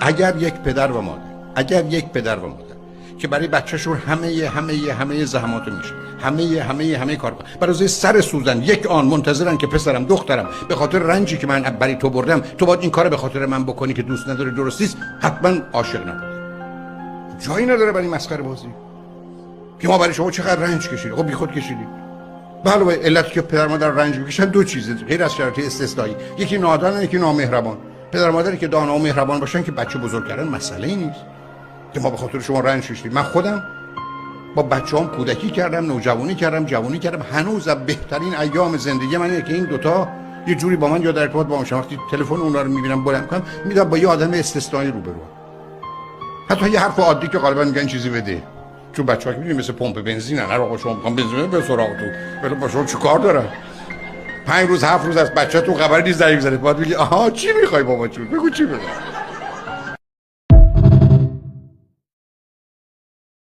اگر یک پدر و مادر که برای بچه‌شون همه زحماتو میشه، همه کار کنن، برای سر سوزن یک آن منتظرن که پسرم دخترم به خاطر رنجی که من برای تو بردم تو باید این کارو به خاطر من بکنی که دوست نداری، درست نیست، حتما عاشق نبود. جایی نداره برای مسخره بازی که ما برای شما چقدر رنج کشیدیم. خب بیخود کشیدیم. علاوه علتی که پدر مادر رنج میکشن دو چیزه غیر از شرایط استثنایی، یکی نادان، یکی نامهربان. پدر مادری که دانا و مهربان باشن که بچه بزرگ کردن مسئله نیست که ما به خاطر شما رنج کشیدیم. من خودم با بچه‌ام کودکی کردم، نوجوانی کردم، جوانی کردم. هنوز بهترین ایام زندگی من اینه که این دوتا یه جوری با من یا در ارتباط با من، وقتی تلفن اونها رو میبینم بلند کنم میدونم با یه آدم استثنایی روبرو. حتی یه حرف عادی که غالبا میگن چیزی بده، چون بچه‌ها که میبینی مثل پمپ بنزینن، هر آقا شما میخوام بنزین به سراغ تو، ولی با شما چیکار دارن؟ 5 روز 7 روز از بچه‌تون خبر نیست، زنگ میزنه بعد میگه آها چی میخوای بابا جون، بگو چی میخوای.